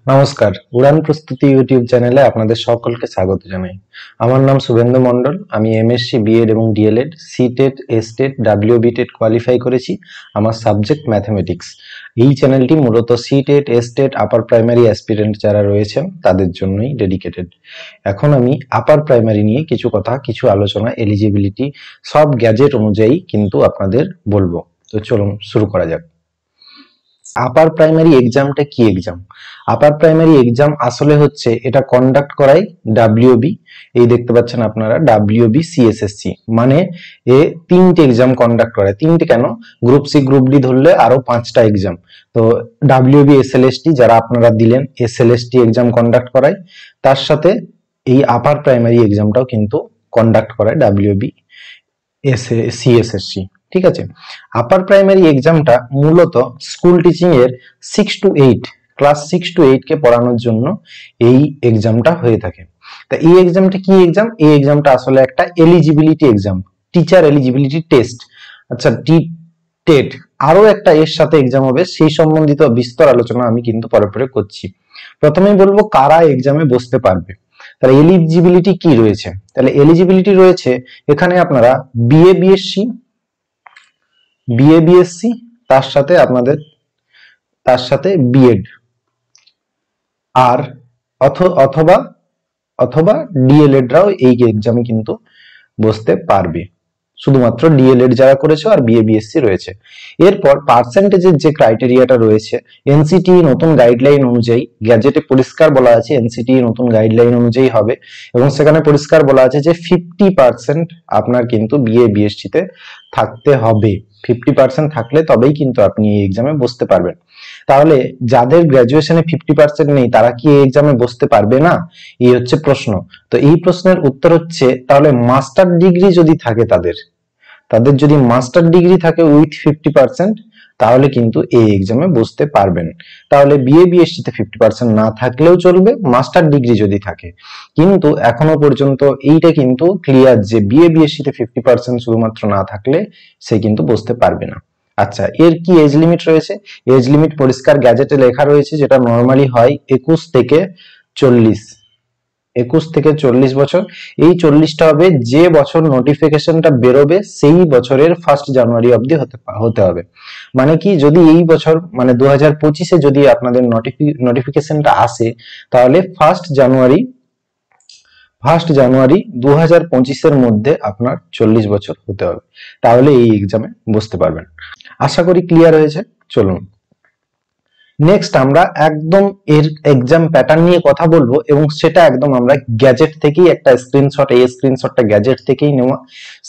নমস্কার, উড়ান প্রস্তুতি ইউটিউব চ্যানেলে আপনাদের সকলকে স্বাগত জানাই। আমার নাম শুভেন্দু মণ্ডল। আমি এমএসসি বিএড এবং ডিএলএড সিটেট এসটেট ডাব্লিউবিটেড কোয়ালিফাই করেছি। আমার সাবজেক্ট ম্যাথমেটিক্স। এই চ্যানেলটি মূলত CTET STET upper primary aspirant যারা রয়েছেন তাদের জন্যই ডেডিকেটেড। এখন আমি আপার প্রাইমারি নিয়ে কিছু আলোচনা, এলিজিবিলিটি, সব গ্যাজেট অনুযায়ী কিন্তু আপনাদের বলবো। তো চলুন শুরু করা যাক। আপার প্রাইমারি এক্সামটা কি এক্সাম? আপার প্রাইমারি এক্সাম আসলে হচ্ছে এটা কন্ডাক্ট করায় ডাব্লিউবি। এই দেখতে পাচ্ছেন আপনারা ডাব্লিউবি সিএসএসসি, মানে এ তিনটে এক্সাম কন্ডাক্ট করায়। তিনটে কেন, গ্রুপ সি গ্রুপ ডি ধরলে আরো 5টা এক্সাম। তো ডাব্লিউবি এসএলএসটি যারা আপনারা দিলেন, এসএলএসটি এক্সাম কন্ডাক্ট করায়, তার সাথে এই আপার প্রাইমারি এক্সামটাও কিন্তু কন্ডাক্ট করায় ডাব্লিউবি সিএসএসসি। ঠিক আছে, আপার প্রাইমারি এক্সামটা মূলত স্কুল টিচিং এর 6 to 8 ক্লাস 6 to 8 কে পড়ানোর জন্য এই এক্সামটা হয়ে থাকে। তা এই এক্সামটা কি এক্সাম? এই এক্সামটা আসলে একটা eligibility exam, teacher eligibility test. আচ্ছা, টেট আরো একটা এর সাথে এক্সাম হবে, সেই সম্বন্ধিত বিস্তর আলোচনা আমি কিন্তু পরে করছি। প্রথমেই বলবো কারা এক্সামে বসতে পারবে। তাহলে এলিজিবিলিটি কি রয়েছে? তাহলে এলিজিবিলিটি রয়েছে এখানে আপনারা বিএসসি, তার সাথে বিএড আর অথবা ডিএলএড রাও এই এক্সামে কিন্তু বসতে পারবে। শুধুমাত্র ডিএলএড যারা করেছে আর বিএসসি রয়েছে। এরপর পার্সেন্টেজের যে ক্রাইটেরিয়াটা রয়েছে, এনসিটি নতুন গাইডলাইন অনুযায়ী, গ্যাজেটে পরিষ্কার বলা আছে এনসিটি নতুন গাইডলাইন অনুযায়ী হবে, এবং সেখানে পরিষ্কার বলা আছে যে 50% আপনার কিন্তু বিএসসি তে থাকতে হবে। 50% থাকলে তবেই কিন্তু আপনি এই এক্সামে বসতে পারবেন। তাহলে যাদের গ্র্যাজুয়েশনে 50% নেই তারা কি এই এক্সামে বসতে পারবে না? এই হচ্ছে প্রশ্ন। তো এই প্রশ্নের উত্তর হচ্ছে, তাহলে মাস্টার ডিগ্রি যদি থাকে তাদের যদি মাস্টার ডিগ্রি থাকে উইথ 50%, তাহলে কিন্তু এই এক্সামে বসতে পারবেন। তাহলে বিএসসি তে 50% না থাকলেও চলবে, মাস্টার ডিগ্রি যদি থাকে। কিন্তু এখনো পর্যন্ত এইটা কিন্তু ক্লিয়ার যে বিএসসি তে 50% শুধুমাত্র না থাকলে সে কিন্তু বসতে পারবে না। আচ্ছা, এর কি এজ লিমিট রয়েছে? এজ লিমিট পরিষ্কার গ্যাজেটে লেখা রয়েছে, যেটা নরমালি হয় 21 থেকে 40 বছর। এই 40টা হবে যে বছর নোটিফিকেশনটা বেরোবে সেই বছরের 1 জানুয়ারি অবধি হতে হবে। মানে কি, যদি এই বছর মানে 2025-এ যদি আপনাদের নোটিফিকেশনটা আসে, তাহলে 1 জানুয়ারি 2025-এর মধ্যে আপনার 40 বছর হতে হবে, তাহলে এই এক্সামে বসতে পারবেন। আশা করি ক্লিয়ার হয়েছে। চলুন নেক্সট আমরা একদম এর এক্সাম প্যাটার্ন নিয়ে কথা বলবো, এবং সেটা একদম আমরা গ্যাজেট থেকেই একটা স্ক্রিনশট, এই স্ক্রিনশটটা গ্যাজেট থেকেই নেওয়া,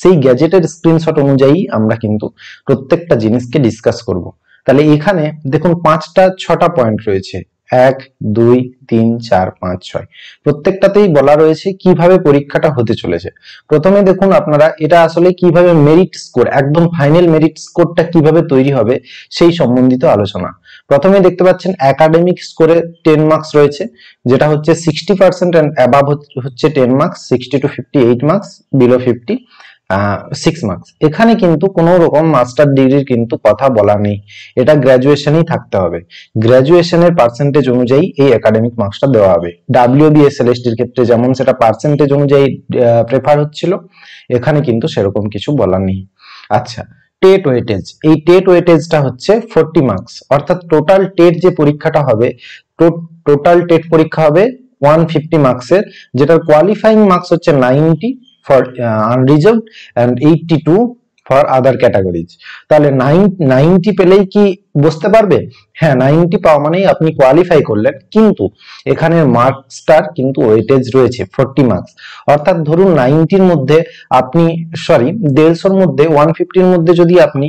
সেই গ্যাজেটের স্ক্রিনশট অনুযায়ী আমরা কিন্তু প্রত্যেকটা জিনিসকে ডিসকাস করব। তাহলে এখানে দেখুন 5টা-6টা পয়েন্ট রয়েছে, 1 2 3 4 5 6। প্রত্যেকটাতেই বলা রয়েছে কিভাবে পরীক্ষাটা হতে চলেছে। প্রথমে দেখুন আপনারা, এটা আসলে কিভাবে মেরিট স্কোর, একদম ফাইনাল মেরিট স্কোরটা কিভাবে তৈরি হবে সেই সম্বন্ধিত আলোচনা। প্রথমে দেখতে পাচ্ছেন একাডেমিক স্কোরে 10 মার্কস রয়েছে, যেটা হচ্ছে 60% এন্ড অ্যাবাভ হচ্ছে 10 marks, 60 to 58 marks, below 50 6 marks. এখানে কিন্তু কোনো রকম মাস্টার ডিগ্রির কিন্তু কথা বলা নেই, এটা গ্র্যাজুয়েশনই থাকতে হবে। গ্র্যাজুয়েশনের পার্সেন্টেজ অনুযায়ী এই একাডেমিক মার্কসটা দেওয়া হবে। ডাব্লিউবিএসএলএসটির ক্ষেত্রে যেমন সেটা পার্সেন্টেজ অনুযায়ী প্রেফার হচ্ছিল, এখানে কিন্তু সেরকম কিছু বলা নেই। আচ্ছা, টেট ওয়েটেজ, এই টেট ওয়েটেজটা হচ্ছে 40 মার্কস, অর্থাৎ টোটাল টেট যে পরীক্ষাটা হবে, টোটাল টেট পরীক্ষা হবে 150 মার্কসের, যেটার কোয়ালিফাইং মার্কস হচ্ছে 90 for unreserved and 82 for other categories. তাহলে 90 পেলেই কি বসতে পারবে? হ্যাঁ, 90 পাওয়া মানেই আপনি কোয়ালিফাই করলেন, কিন্তু এখানের মার্কসটার কিন্তু ওয়েটেজ রয়েছে 40 মার্কস। অর্থাৎ ধরুন 90-র মধ্যে আপনি 150-র মধ্যে 150-র মধ্যে যদি আপনি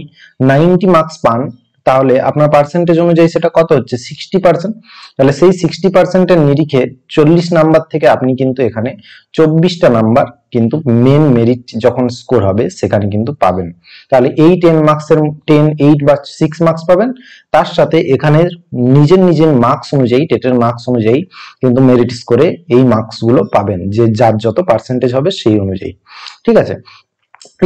90 মার্কস পান, তাহলে আপনার পার্সেন্টেজ অনুযায়ী সেটা কত হচ্ছে? 60%। তাহলে সেই 60% এর নিরিখে 40 নাম্বার থেকে আপনি কিন্তু এখানে 24টা নাম্বার কিন্তু মেন মেরিট যখন স্কোর হবে সেখানে কিন্তু পাবেন। তাহলে এই 10 মার্কসের 10, 8 বা 6 মার্কস পাবেন, তার সাথে এখানে নিজের মার্কস অনুযায়ী, টেটের মার্কস অনুযায়ী কিন্তু মেরিট স্কোরে এই মার্কস গুলো পাবেন, যে যার যত পার্সেন্টেজ হবে সেই অনুযায়ী। ঠিক আছে,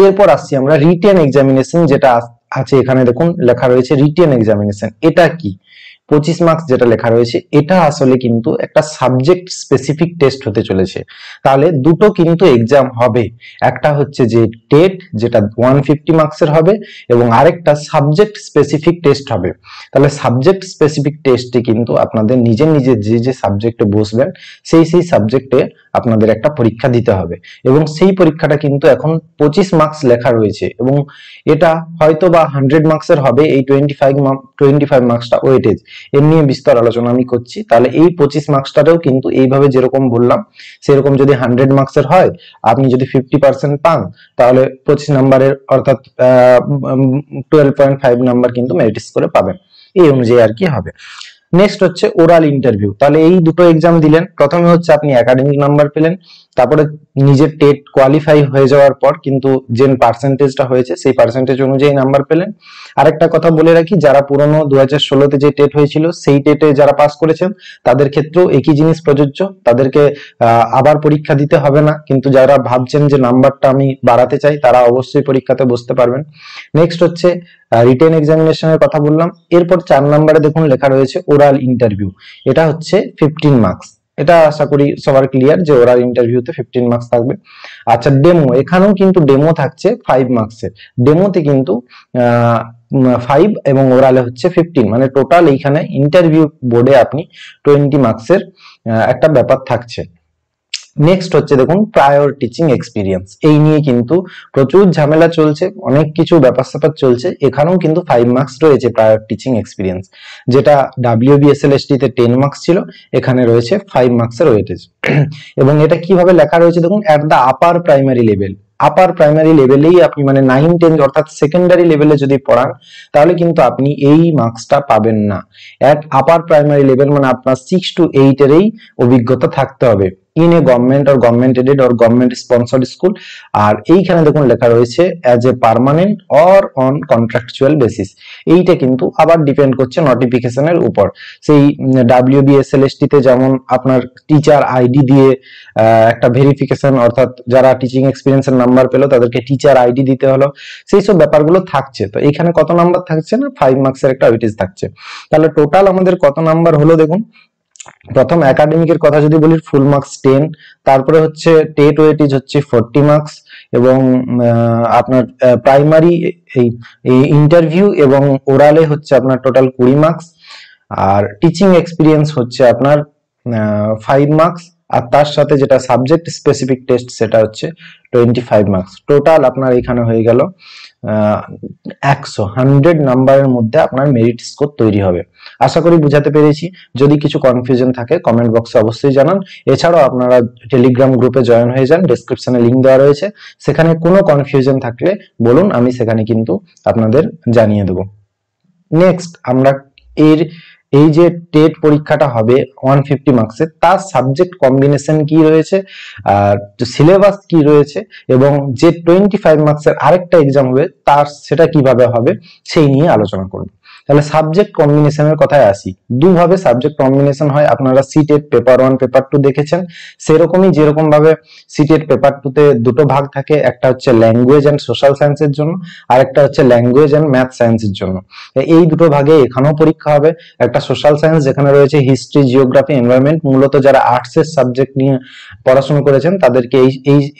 এরপর আসছি আমরা রিটেন এক্সামিনেশন, যেটা আছে এখানে দেখুন লেখা রয়েছে রিটেন এক্সামিনেশন। এটা কি? 25 মার্কস যেটা লেখা রয়েছে এটা আসলে কিন্তু একটা সাবজেক্ট স্পেসিফিক টেস্ট হতে চলেছে। তাহলে দুটো কিন্তু এক্সাম হবে, একটা হচ্ছে যে টেট যেটা 150 মার্কসের হবে এবং আরেকটা সাবজেক্ট স্পেসিফিক টেস্ট হবে। তাহলে সাবজেক্ট স্পেসিফিক টেস্টে কিন্তু আপনাদের নিজের নিজের যে সাবজেক্টে বসবেন সেই সাবজেক্টে আপনাদের একটা পরীক্ষা দিতে হবে এবং সেই পরীক্ষাটা কিন্তু এখন 25 মার্কস লেখা রয়েছে এবং এটা হয়তো বা 100 মার্কসের হবে। এই 25 মার্কসটা ওয়েটেজ, এর নিয়ে বিস্তর আলোচনা আমি করছি। তাহলে এই 25 মার্কসটাও কিন্তু এইভাবে যেরকম বললাম সেরকম যদি 100 মার্কসের হয়, আপনি যদি 50% পান তাহলে 25 নাম্বারের অর্থাৎ 12.5 নাম্বার কিন্তু মেরিট স্কোরে পাবেন, এই অনুযায়ী আর কি হবে। নেক্সট হচ্ছে ওরাল ইন্টারভিউ। তাহলে এই দুটো এক্সাম দিলেন, প্রথমে হচ্ছে আপনি একাডেমিক নাম্বার পেলেন, তারপরে নিজের টেট কোয়ালিফাই হয়ে যাওয়ার পর কিন্তু যে পার্সেন্টেজটা হয়েছে সেই পার্সেন্টেজ অনুযায়ী নাম্বার পেলেন। আরেকটা কথা বলে রাখি, যারা পুরনো 2016তে যে টেট হয়েছিল সেই টেটে যারা পাস করেছেন তাদের ক্ষেত্রেও একই জিনিস প্রযোজ্য, তাদেরকে আবার পরীক্ষা দিতে হবে না। কিন্তু যারা ভাবছেন যে নাম্বারটা আমি বাড়াতে চাই তারা অবশ্যই পরীক্ষাতে বসতে পারবেন। নেক্সট হচ্ছে রিটেন এক্সামিনেশনের কথা বললাম। এরপর 4 নম্বরে দেখুন লেখা রয়েছে ওরাল ইন্টারভিউ, এটা হচ্ছে 15 মার্কস। এটা আশা করি সবার ক্লিয়ার যে ওরাল ইন্টারভিউতে 15 মার্কস থাকবে। আচ্ছা ডেমো, এখানেও কিন্তু ডেমো থাকছে 5 মার্কসের। ডেমোতে কিন্তু 5 এবং ওরালে হচ্ছে 15, মানে টোটাল এইখানে ইন্টারভিউ বোর্ডে আপনি 20 মার্কসের একটা ব্যাপার থাকছে। নেক্সট হচ্ছে দেখুন প্রায়র টিচিং এক্সপিরিয়েন্স, এই নিয়ে কিন্তু প্রচুর ঝামেলা চলছে, অনেক কিছু ব্যাপার স্যাপার চলছে। এখানেও কিন্তু 5 মার্কস রয়েছে প্রায়র টিচিং এক্সপিরিয়েন্স, যেটা WBSLST তে 10 মার্কস ছিল, এখানে রয়েছে 5 মার্কসের ওয়েটেজ। এবং এটা কিভাবে লেখা রয়েছে দেখুন, at the upper primary level. Upper primary লেভেলেই আপনি মানে 9, 10 অর্থাৎ সেকেন্ডারি লেভেলে যদি পড়ান তাহলে কিন্তু আপনি এই মার্কসটা পাবেন না। অ্যাট আপার প্রাইমারি লেভেল মানে আপনার 6 to 8 এরই অভিজ্ঞতা থাকতে হবে in a government or government aided or government sponsored school. আর এইখানে দেখুন লেখা রয়েছে as a permanent or on contractual basis. এইটা কিন্তু আবার ডিপেন্ড করছে নোটিফিকেশনের উপর। সেই WBSLST তে যেমন আপনার টিচার আইডি দিয়ে একটা ভেরিফিকেশন, অর্থাৎ যারা টিচিং এক্সপিরিয়েন্সের নাম্বার পেলো তাদেরকে টিচার আইডি দিতে হলো, সেই সব ব্যাপারগুলো থাকছে। তো এখানে কত নাম্বার থাকছে না, 5 মার্কসের একটা ওয়েটেজ থাকছে। তাহলে টোটাল আমাদের কত নাম্বার হলো দেখুন, প্রথম একাডেমিকের কথা যদি বলি ফুল মার্কস 10, তারপরে হচ্ছে টেট ওয়েটেজ হচ্ছে 40 মার্কস এবং আপনার প্রাইমারি এই ইন্টারভিউ এবং ওরালে হচ্ছে আপনার টোটাল 20 মার্কস, আর টিচিং এক্সপিরিয়েন্স হচ্ছে আপনার 5 মার্কস, আর তার সাথে যেটা সাবজেক্ট স্পেসিফিক টেস্ট সেটা হচ্ছে 25 মার্কস। টোটাল আপনার এখানে হয়ে গেল 100 নাম্বারের মধ্যে আপনার মেরিট স্কোর তৈরি হবে। আশা করি বুঝাতে পেরেছি। যদি কিছু কনফিউশন থাকে কমেন্ট বক্সে অবশ্যই জানান। এছাড়াও আপনারা টেলিগ্রাম গ্রুপে জয়েন হয়ে যান, ডেসক্রিপশনে লিংক দেওয়া রয়েছে, সেখানে কোনো কনফিউশন থাকলে বলুন, আমি সেখানে কিন্তু আপনাদের জানিয়ে দেব। নেক্সট আমরা এই যে টেট পরীক্ষাটা হবে 150 মার্কসের, তার সাবজেক্ট কম্বিনেশন কি রয়েছে, আর সিলেবাস কি রয়েছে, এবং যে 25 মার্কসের আরেকটা এক্সাম হবে তার সেটা কিভাবে হবে সেই নিয়ে আলোচনা করব। তাহলে সাবজেক্ট কম্বিনেশনের কথায় আসি। দুভাবে সাবজেক্ট কম্বিনেশন হয়, আপনারা সিটেট পেপার 1 পেপার 2 দেখেছেন, সেরকমই যেরকম ভাবে সিটেট পেপার 2 তে দুটো ভাগ থাকে, একটা হচ্ছে ল্যাঙ্গুয়েজ এন্ড সোশ্যাল সায়েন্সের জন্য আর একটা হচ্ছে ল্যাঙ্গুয়েজ এন্ড ম্যাথ সায়েন্সের জন্য। এই দুটো ভাগে এখানেও পরীক্ষা হবে। একটা সোশ্যাল সায়েন্স যেখানে রয়েছে হিস্ট্রি, জিওগ্রাফি, এনভায়রনমেন্ট, মূলত যারা আর্টসের সাবজেক্ট নিয়ে পড়াশোনা করেছেন তাদেরকে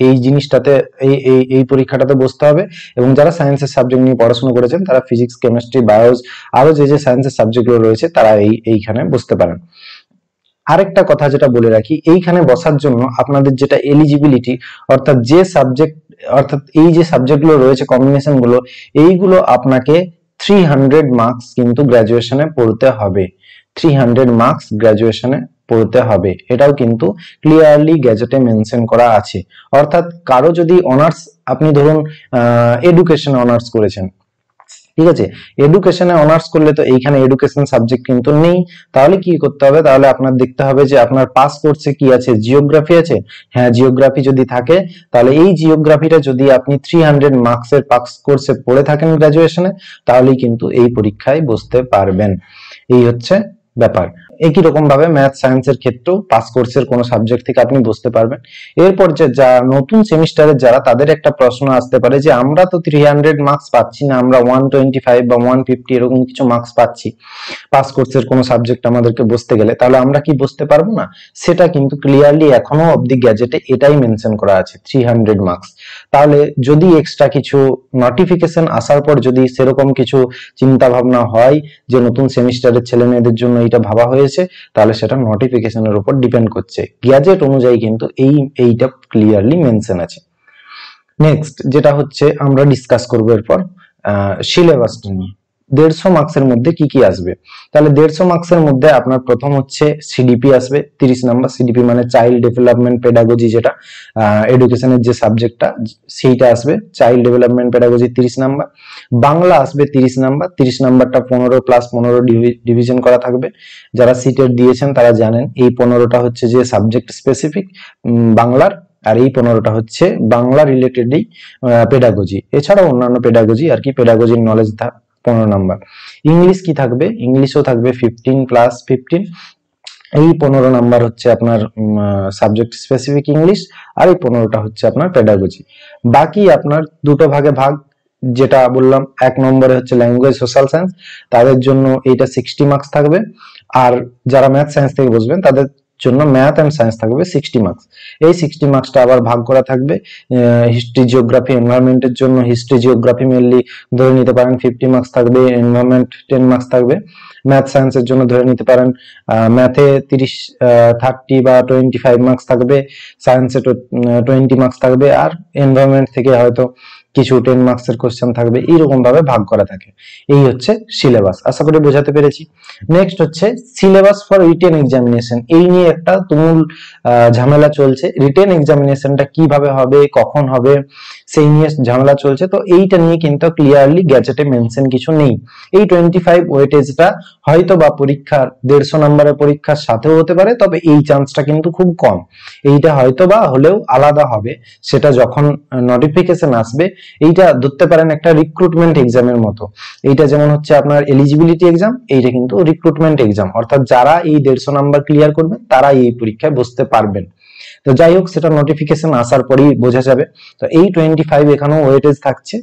এই জিনিসটাতে এই পরীক্ষাটাতে বসতে হবে, এবং যারা সায়েন্সের সাবজেক্ট নিয়ে পড়াশোনা করেছেন তারা ফিজিক্স, কেমিস্ট্রি, বায়োলজি আরো যে সায়েন্সের সাবজেক্টগুলো রয়েছে তারা এইখানে বসতে পারেন। আরেকটা কথা যেটা বলে রাখি, এইখানে বসার জন্য আপনাদের যেটা এলিজিবিলিটি, অর্থাৎ এই যে সাবজেক্টগুলো রয়েছে কম্বিনেশন গুলো, এইগুলো আপনাকে 300 মার্কস কিন্তু গ্রাজুয়েশনে পড়তে হবে। 300 মার্কস গ্রাজুয়েশনে পড়তে হবে, এটাও কিন্তু ক্লিয়ারলি গ্যাজেটে মেনশন করা আছে। অর্থাৎ কারো যদি অনার্স, আপনি ধরুন এডুকেশনে অনার্স করেছেন, ঠিক আছে, এডুকেশনে অনার্স করলে তো এইখানে এডুকেশন সাবজেক্ট কিন্তু নেই, তাহলে কি করতে হবে, তাহলে আপনার দেখতে হবে যে আপনার পাস কোর্সে কি আছে, জিওগ্রাফি আছে, হ্যাঁ জিওগ্রাফি যদি থাকে তাহলে এই জিওগ্রাফিটা যদি আপনি 300 মার্কসের পাস কোর্সে পড়ে থাকেন গ্রাজুয়েশনে তাহলেই কিন্তু এই পরীক্ষায় বসতে পারবেন। এই হচ্ছে ব্যাপার। একই রকম ভাবে ম্যাথ সায়েন্সের ক্ষেত্রেও পাস কোর্সের কোনো সাবজেক্ট থেকে আপনি বসতে পারবেন। এরপর যে যা নতুন সেমিস্টারের যারা, তাদের একটা প্রশ্ন আসতে পারে যে আমরা তো 300 মার্কস পাচ্ছি না, আমরা 125 বা 150 এরকম কিছু মার্কস পাচ্ছি পাস কোর্সের কোনো সাবজেক্ট আমাদেরকে বসতে গেলে, তাহলে আমরা কি বসতে পারবো না? সেটা কিন্তু ক্লিয়ারলি এখনো অবধি গ্যাজেটে এটাই মেনশন করা আছে 300 মার্কস। তাহলে যদি এক্সট্রা কিছু নোটিফিকেশন আসার পর যদি সেরকম কিছু চিন্তা ভাবনা হয় যে নতুন সেমিস্টারের ছেলে মেয়েদের জন্য এটা ভাবা হয়েছে, তাহলে সেটা নোটিফিকেশনের উপর ডিপেন্ড করছে। গ্যাজেট অনুযায়ী কিন্তু এইটা ক্লিয়ারলি মেনশন আছে। নেক্সট যেটা হচ্ছে আমরা ডিসকাস করবো এরপর সিলেবাসটা নিয়ে। 150 মার্কসের মধ্যে কি কি আসবে? তাহলে 150 মার্কসের মধ্যে আপনার প্রথম হচ্ছে সিডিপি আসবে 30 নাম্বার। সিডিপি মানে চাইল্ড ডেভেলপমেন্ট পেডাগজি, যেটা এডুকেশনের যে সাবজেক্টটা সেইটা আসবে, child development pedagogy 30 number. Bangla আসবে 30 নাম্বার। 30 নাম্বারটা 15 প্লাস 15 ডিভিশন করা থাকবে। যারা সিটেট দিয়েছেন তারা জানেন এই 15টা হচ্ছে যে সাবজেক্ট স্পেসিফিক বাংলার, আর এই 15টা হচ্ছে বাংলা রিলেটেডই পেডাগজি, এছাড়াও অন্যান্য পেডাগজি আর কি, পেডাগজির নলেজ 15 নাম্বার। ইংলিশ কি থাকবে? ইংলিশও থাকবে 15 প্লাস 15। এই 15 নাম্বার হচ্ছে আপনার সাবজেক্ট স্পেসিফিক ইংলিশ, আর এই 15টা হচ্ছে আপনার পেডাগজি। বাকি আপনার দুটো ভাগে ভাগ, যেটা বললাম, 1 নম্বরে হচ্ছে ল্যাঙ্গুয়েজ সোশ্যাল সায়েন্স, তাদের জন্য এইটা 60 মার্কস থাকবে। আর যারা ম্যাথ সায়েন্স থেকে বসবেন তাদের জন্য ম্যাথ এন্ড সায়েন্স থাকবে 60 মার্কস। এই 60 মার্কসটা আবার ভাগ করা থাকবে হিস্ট্রি, জিওগ্রাফি, এনভায়রনমেন্টের জন্য হিস্ট্রি, জিওগ্রাফি মেনলি ধরে নিতে পারেন 50 মার্কস থাকবে, এনভায়রনমেন্ট 10 মার্কস থাকবে। ম্যাথ সায়েন্সের জন্য ধরে নিতে পারেন ম্যাথে 30 বা 25 মার্কস থাকবে, সায়েন্সে 20 মার্কস থাকবে, আর এনভায়রনমেন্ট থেকে হয়তো কিছু 10 মার্কসের কোশ্চেন থাকবে। এইরকম ভাবে ভাগ করা থাকে। এই হচ্ছে সিলেবাস। আশা করি বোঝাতে পেরেছি। নেক্সট হচ্ছে সিলেবাস ফর রিটেন এক্সামিনেশন। এই নিয়ে একটা তুমুল ঝামেলা চলছে। রিটেন এক্সামিনেশনটা কিভাবে হবে, কখন হবে, সেই নিয়ে ঝামেলা চলছে। তো এইটা নিয়ে কিন্তু ক্লিয়ারলি গ্যাজেটে মেনশন কিছু নেই। এই 25 ওয়েটেজটা হয়তো বা পরীক্ষার 150 নম্বরের পরীক্ষার সাথেও হতে পারে, তবে এই চান্সটা কিন্তু খুব কম। এইটা হয়তো বা হলেও আলাদা হবে, সেটা যখন নোটিফিকেশন আসবে। এইটা ধরতে পারেন একটা রিক্রুটমেন্ট এক্সামের মতো। এইটা যেমন হচ্ছে আপনার এলিজিবিলিটি এক্সাম, এইটা কিন্তু রিক্রুটমেন্ট এক্সাম, অর্থাৎ যারা এই 150 নাম্বার ক্লিয়ার করবেন তারা এই পরীক্ষায় বসতে পারবেন। তো যাই হোক, সেটা নোটিফিকেশন আসার পরেই বোঝা যাবে। তো এই 25 এখানেও ওয়েটেজ থাকছে,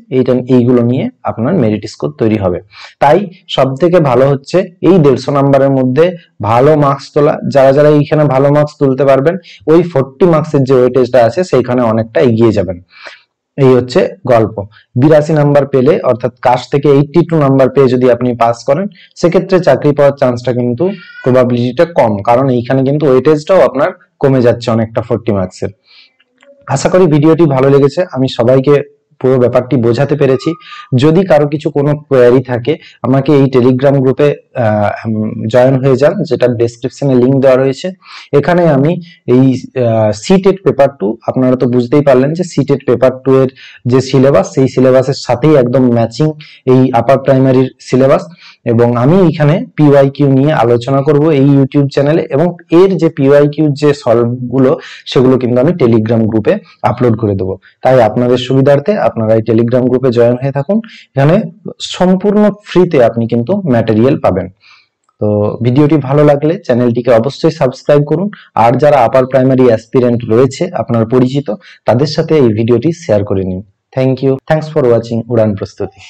এইগুলো নিয়ে আপনার মেরিট স্কোর তৈরি হবে। তাই সব থেকে ভালো হচ্ছে এই 150 নাম্বারের মধ্যে ভালো মার্কস তোলা। যারা যারা এইখানে ভালো মার্কস তুলতে পারবেন, ওই 40 মার্কসের যে ওয়েটেজটা আছে সেইখানে অনেকটা এগিয়ে যাবেন। এই হচ্ছে গল্প। 82 নাম্বার পেলে, অর্থাৎ কাস্ট থেকে 82 নাম্বার পেয়ে যদি আপনি পাস করেন, সেক্ষেত্রে চাকরি পাওয়ার চান্সটা কিন্তু প্রবাবিলিটিটা কম, কারণ এইখানে কিন্তু ওয়েটেজটাও আপনার কমে যাচ্ছে অনেকটা 40 মার্কসের। আশা করি ভিডিওটি ভালো লেগেছে। আমি সবাইকে পুরো ব্যাপারটি বোঝাতে পেরেছি। যদি কারো কিছু কোনো কোয়ারি থাকে, আমাকে এই টেলিগ্রাম গ্রুপে জয়েন হয়ে যান, যেটা ডেসক্রিপশনে লিংক দেওয়া রয়েছে। এখানে আমি এই সিটেট পেপার 2, আপনারা তো বুঝতেই পারলেন যে সিটেট পেপার 2 এর যে সিলেবাস, সেই সিলেবাসের সাথেই একদম ম্যাচিং এই আপার প্রাইমারির সিলেবাস, এবং আমি এখানে পিওয়াইকিউ নিয়ে আলোচনা করব এই ইউটিউব চ্যানেলে, এবং এর যে পিওয়াইকিউ যে সলভ গুলো, সেগুলো কিন্তু আমি টেলিগ্রাম গ্রুপে আপলোড করে দেবো। তাই আপনাদের সুবিধার্থে আপনারা এই টেলিগ্রাম গ্রুপে জয়েন হয়ে থাকুন। এখানে সম্পূর্ণ ফ্রিতে আপনি কিন্তু ম্যাটেরিয়াল পাবেন। তো ভিডিওটি ভালো লাগলে চ্যানেলটিকে অবশ্যই সাবস্ক্রাইব করুন, আর যারা আপার প্রাইমারি অ্যাসপিরেন্ট রয়েছে আপনার পরিচিত, তাদের সাথে এই ভিডিওটি শেয়ার করে নিন। Thank you. Thanks for watching Udaan প্রস্তুতি।